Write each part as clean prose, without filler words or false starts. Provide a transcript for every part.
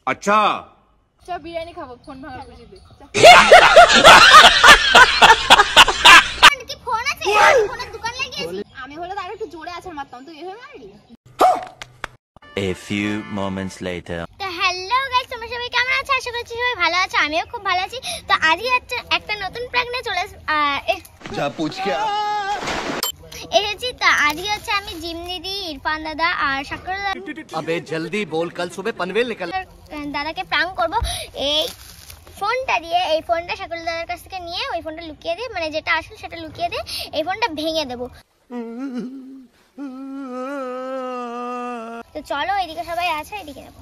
अच्छा চল বিরিয়ানি খাবো ফোন ভাঙার খুশিতে কি ফোন আছে ফোনের দোকান লাগিয়েছি আমি হলো তার একটু জোরে আছাড় মারতাম তুই এভাবে মারলি A few moments later তো হ্যালো গাইস তোমরা সবাই কেমন আছো আশা করছি সবাই ভালো আছো আমিও খুব ভালো আছি তো আজকে একটা নতুন প্র্যাঙ্ক নিয়ে চলে যা पूछ क्या এসেছি তো আজকে হচ্ছে আমি জিম দিদি ইরফান দাদা আর শাকর দাদা अबे जल्दी बोल कल सुबह पनवेल निकल দাদাকে প্র্যাঙ্ক করব এই ফোনটা দিয়ে এই ফোনটা শাকর দাদার কাছ থেকে নিয়ে ওই ফোনটা লুকিয়ে দিয়ে মানে যেটা আসল সেটা লুকিয়ে দিয়ে এই ফোনটা ভেঙে দেব তো চলো এদিকে সবাই আছে এদিকে নেবো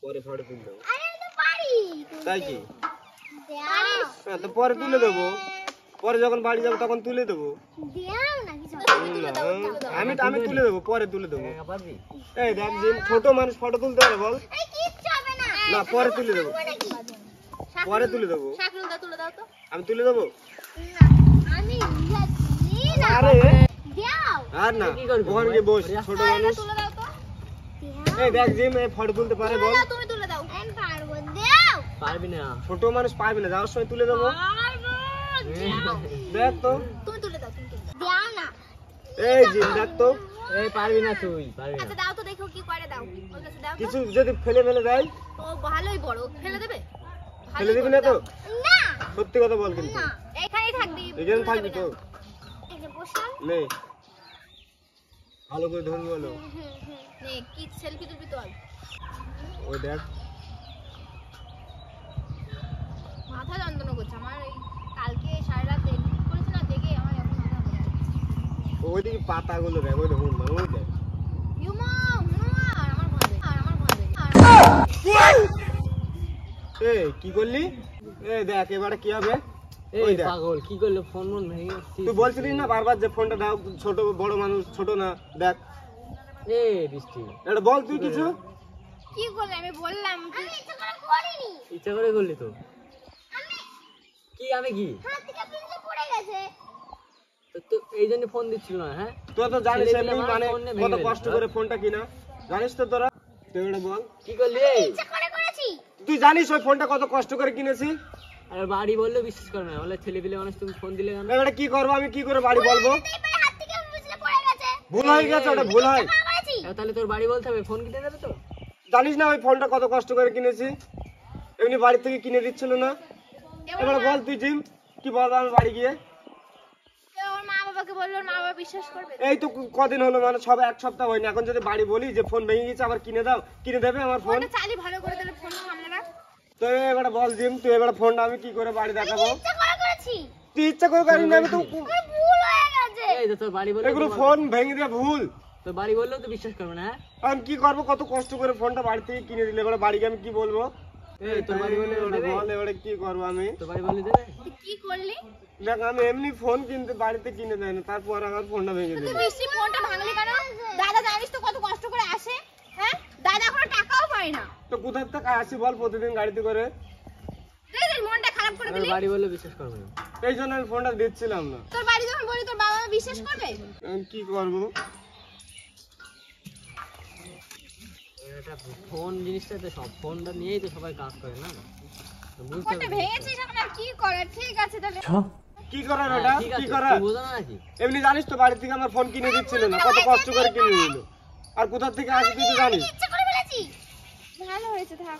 পরে ফটো তুলে দেবো আরে আমি তো পারি তাই কি দাও হ্যাঁ তো পরে তুলে দেবো পরে যখন বাড়ি যাবো তখন তুলে দেবো দাও না কিছু আমি আমি তুলে দেবো পরে তুলে দেবো এই দেখ যে ছোট মানুষ ফটো তুলতে পারে বল এই কিচ্ছু হবে না না পরে তুলে দেবো পরে তুলে দেবো শাকরুলদা তুলে দাও তো আমি তুলে দেবো আমি যাচ্ছি না আরে দাও আর না ওখানে গিয়ে বস ছোট মানুষ তুলে দাও তো এই দেখ জিম এই ফটো তুলতে পারে বল তুমি তুলে দাও আমি পারবো দাও পারবি না ছোট মানুষ পারবি না যাওয়ার সময় তুলে দেবো পারবো দেখ তো তুমি তুলে দাও তুমি তুলে দাও দাও না এই জিম দেখ তো এই পারবি না তুই পারবি আচ্ছা দাও তো দেখো কি করে দাও ওর কাছে দাও তো। কিছু যদি ফেলে দেয় ও ভালোই বড় ফেলে দেবে ফেলে দিবি না তো না সত্যি কথা বল কিন্তু না এখানেই থাকবি এখানে থাকবি তো এই যে বসলাম নে ভালো করে ধরবি বলো নে কি সেলফি তুলবি তো ওই দেখ মাথা যন্ত্রণা করছে আমার এই কালকে সারা রাত এডিট করেছি না দেখে আমার এখন মাথা যন্ত্রণা ওইদিকে পাতাগুলো দেখ ওই দেখুন মানে ওই দেখ ইউমা আর আমার ভয় লাগে আর আমার ভয় লাগে এই কি করলি এই দেখ এবারে কি হবে ওই দেখ পাগল কি করলে ফোন মন ভেঙে তুই বলছিলিস না বারবার যে ফোনটা দাও ছোট বড় মানুষ ছোট না দেখ এ বৃষ্টি এটা বল তুই কিছু কি করলে আমি বললাম আমি ইচ্ছা করে করিনি ইচ্ছা করে করলি তো কি আমি কি হাত থেকে পিছলে পড়ে গেছে তো এই জন্য ফোন দিচ্ছিল না হ্যাঁ তুই তো জানিস ছেলেপিলে এমনি আমার মানে ফোন নিয়ে কত ভেঙে কষ্ট দিল। করে ফোনটা কিনা জানিস তো তোরা তুই এটা বল কি করলি ইচ্ছা করে করেছি তুই জানিস ওই ফোনটা কত কষ্ট করে কিনেছি আর বাড়ি বললেও বিশ্বাস করে না বলে ছেলে পিলে মানুষ তুমি ফোন দিলে কেন এবারে কি করবো আমি কি করে বাড়ি বলবো এই পায়ে হাত থেকে পিছলে পড়ে গেছে ভুল হয়ে গেছে ওটা ভুল হয় করেছি তাহলে তোর বাড়ি বলতে হবে ফোন কিনে দেবে তো জানিস না ওই ফোনটা কত কষ্ট করে কিনেছি এমনি বাড়ি থেকে কিনে দিচ্ছিল না এবারে বল তুই জিম কি বলবো আমি বাড়ি গিয়ে ওর মা বাবাকে বললো ওর মা বাবা বিশ্বাস করবে এই তো কদিন হলো মানে সব এক সপ্তাহ হয়নি এখন যদি বাড়ি বলি যে ফোন ভেঙে গেছে আবার কিনে দাও কিনে দেবে আমার ফোন ফোনটা চালি ভালো করে দিলে ফোন আমরা তো এবারে বল জিম তুই এবারে ফোনটা আমি কি করে বাড়ি দেখাবো ইচ্ছা করে করেছি তুই ইচ্ছা করে করিনি আমি তো আমার ভুল হয়ে গেছে এই তো তোর বাড়ি বললে এগুলো ফোন ভেঙে দিয়ে ভুল তোর বাড়ি বললেও তো বিশ্বাস করবে না হ্যাঁ আমি কি করবো কত কষ্ট করে ফোনটা বাড়ি থেকে কিনে দিলে এবারে বাড়ি গিয়ে আমি কি বলবো এই তোর বাড়ি বললে এবারে দেবে বল এবারে কি করবো আমি তোর বাড়ি বললে দেবে তুই কি করলি দেখ আমি এমনি ফোন কিনতে বাড়িতে কিনে দেয় না তারপর আমার ফোনটা ভেঙে তুই দিল বৃষ্টি ফোনটা ভাঙলি কেন দাদা জানিস তো কত কষ্ট করে আসে হ্যাঁ দাদা কোনো টাকাও পায় না তো কোথার থেকে আসি বল প্রতিদিন গাড়িতে করে তুই মনটা খারাপ করে তোর দিলি বাড়ি বললে বিশ্বাস করবে না এই জন্য আমি ফোনটা দিচ্ছিলাম না তোর বাড়ি যখন বলি তোর বাবা মা বিশ্বাস করবে আমি কি করবো এটা ফোন জিনিসটা তো সব ফোনটা নিয়েই তো সবাই কাজ করে না তো বুঝতে ফোনটা হবে ভেঙেছিস এখন আর কি করার ঠিক আছে তাহলে কি করার ওটা ঠিক কি আছে করার তুই বোঝো না নাকি এমনি জানিস তো বাড়ি থেকে আমার ফোন কিনে দিচ্ছিল না কত কষ্ট করে কিনে দিল আর কোথা থেকে আসি তুই তো জানিস ইচ্ছা করে ফেলেছি ভালো হয়েছে থাক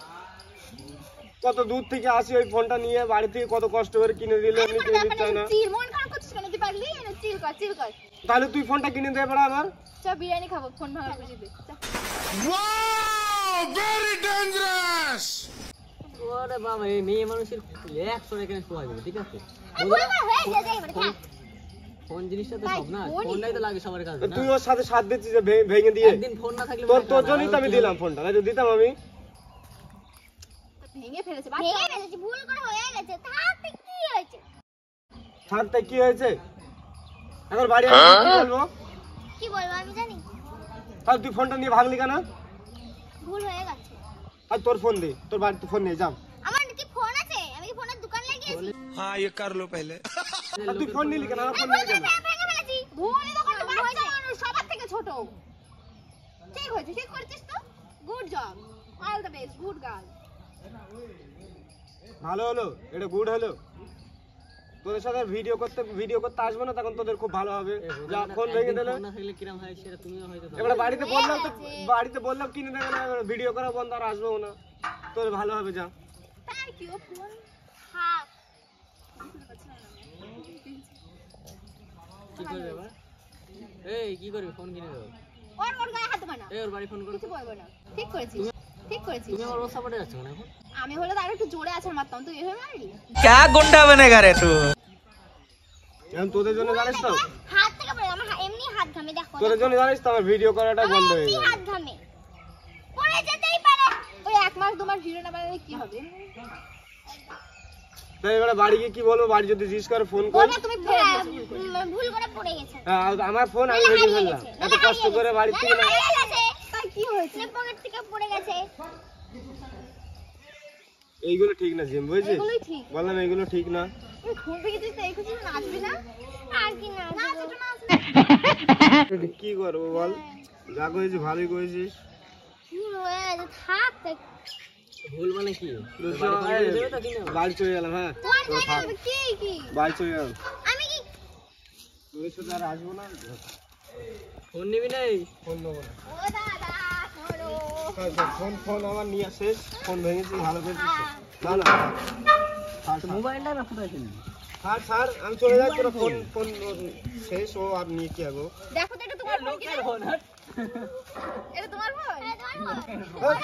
কত দূর থেকে আসি ওই ফোনটা নিয়ে বাড়ি থেকে কত কষ্ট করে কিনে দিলে এমনি কিনে দিতে চায় না চিল মন খারাপ করছিস কেন তুই পারলি চিল কর তাহলে তুই ফোনটা কিনে দে এবার আমার চল বিরিয়ানি খাবো ফোন ভাঙার খুশিতে ওরে বাবা এই মেয়ে মানুষের 100 এখানে শোয়া যাবে ঠিক আছে ভুল হয়ে গেছে এবারে থাক ফোন জিনিসটা তো সব না ফোনটাই তো লাগে সবার কাছে না তুই ওর সাথে সাথ দিচ্ছিস যে ভেঙে দিয়ে একদিন ফোন না থাকলে তোর জন্যই তো আমি দিলাম ফোনটা না যদি দিতাম আমি ভেঙে ফেলেছে ভেঙে ফেলেছি ভুল করে হয়ে গেছে থাকতে কি হয়েছে ছাড়তে কি হয়েছে এখন বাড়ি আমি কি বলবো কি বলবো আমি জানি তাহলে তুই ফোনটা নিয়ে ভাগলি কেন ভুল হয়ে গেছে আর তোর ফোন দে তোর বাড়িতে ফোন নিয়ে যাও আমার কি ফোন আছে আমি কি ফোনের দোকান লাগিয়েছি हाँ ये कर लो पहले আর তুই ফোন নিলি কেন? আমার ফোন নিলি কেন? ভেঙে ফেলেছি। ভুলই তো কোনো বাচ্চা মানুষ সবার থেকে ছোট। ঠিক হয়েছে, ঠিক করেছিস তো? Good job, all the best, good girl. ভালো হলো, এটা গুড হলো। তোদের সাথে ভিডিও করতে আসবো না, তখন তোদের খুব ভালো হবে। যা ফোন ভেঙে দিলে না থাকলে কিরম হয় সেটা তুমিও হয়তো জানো। এবার বাড়িতে বললাম কিনে দেবে না, ভিডিও করা বন্ধ, আর আসবো না। তোর ভালো হবে, যা। Thank you phone. হ্যাঁ কি করবে এবার? এই কি করবি? ফোন কিনে দেবো। ওর গায়ে হাত দেবে না, এই ওর বাড়ি ফোন করো। কিছু বলবো না। ঠিক করেছিস, ঠিক করেছিস। তুমি আমার সাপোর্টে যাচ্ছ না এখন? আমি হলে তার একটু জোরে আছাড় মারতাম, তুই এভাবে মারলি? क्या गुंडा बनेगा रे तू? এখন তোদের জন্য জানিস তো, হাত থেকে পড়ে আমার এমনি হাত ঘামে দেখো তোদের জন্য জানিস তো আমার ভিডিও করাটা বন্ধ হয়ে এমনি গেছে। হাত ঘামে পড়ে যেতেই পারে ওই এক মাস তোমার ভিডিও না বানালে কি হবে? তাই এবারে বাড়ি গিয়ে কি বলবো? বাড়ি যদি জিজ্ঞেস করে ফোন কর। ওটা তুমি ফেলে হ্যাঁ, দিয়েছো। ভুল করে পড়ে গেছে হ্যাঁ, আমার ফোন আমি ভেঙে ফেললাম, এত কষ্ট করে বাড়ি থেকে না। হারিয়ে গেছে তাই কি হয়েছে? পকেট থেকে পড়ে গেছে এইগুলো ঠিক না জিম, বুঝছিস? এগুলোই ঠিক। বললাম এইগুলো ঠিক না। তুই ফোন ভেঙেছিস তো এই খুশি নাচবি না? আর কি না নাচ একটু নাচ। কি করবো বল? যা করেছিস ভালোই করেছিস। ভুল হয়ে গেছে থাক ভুল মানে কি? বাড়ি চলে গেলাম। হ্যাঁ, তোমার গায়ে লাগবে কি কি? বাড়ি চলে গেলাম। আমি কি তোদের সাথে আর আসবো না। ফোন নিবি না? ফোন নেবো না। ও দাদা সরো। ফোন আমার নিয়ে শেষ। ফোন ভেঙেছি, ভালো করেছিস। না না, মোবাইলটা না কোথায় ছিল? স্যার আমি চলে যাই। তোর ফোন শেষ, ও আর নিয়ে কি যাবো? দেখো তো এটা তোমার ফোন কিনা? ফোন হাট। এটা তোমার ফোন?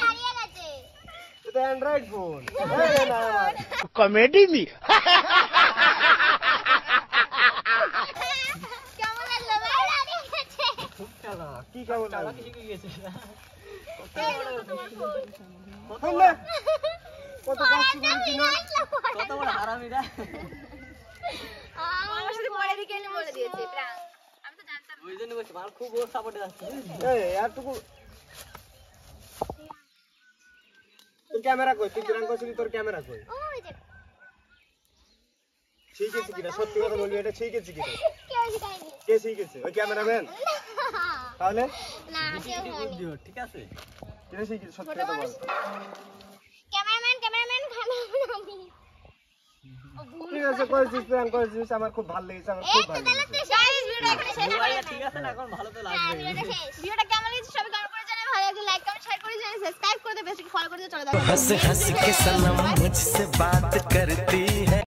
হারিয়ে গেছে এটা অ্যান্ড্রয়েড ফোন। कॉमेडी नहीं। কেমন লাগলো ভাই হারিয়ে গেছে কি কেমন চালা লাগছে? কি শিখে গেছিস? ফোন নে। কত কষ্ট করেছি না? কত বড় হারামিরা। আমার সাথে পরে দিকে এনে বলে দিয়েছে প্রাঙ্ক। আমি তো জানতাম না। ওই জন্য বলছি মাল খুব ওর সাপোর্টে যাচ্ছে। এই এতটুকু তোর ক্যামেরা কই? তুই প্র্যাঙ্ক করছিলি, তোর ক্যামেরা কই? ওই যে শিখেছি কিনা? সত্যি কথা বলবি, এটা শিখেছি কিনা? কেউ শিখায়নি কে শিখেছে? ওই ক্যামেরাম্যান? তাহলে না কেউ হয়নি ঠিক আছে? কে শিখেছে? সত্যি কথা বল। ক্যামেরাম্যান আমি ঠিক আছে, করেছিস, প্র্যাঙ্ক করেছিস, আমার খুব ভালো লেগেছে, আমার খুব ভালো লেগেছে। ভিডিওটা এখানে শেষ করে মোবাইলটা ঠিক আছে না? এখন ভালো তো লাগবে। ভিডিওটা কেমন লেগেছে সবাই কমেন্ট করে জানাবে। ভালো লাগলে লাইক কমেন্ট শেয়ার করে জানাবে, সাবস্ক্রাইব করে দেবে, বেশি ফলো করে দিয়ে চলে যাবে। हंस हंस के सनम मुझसे बात करती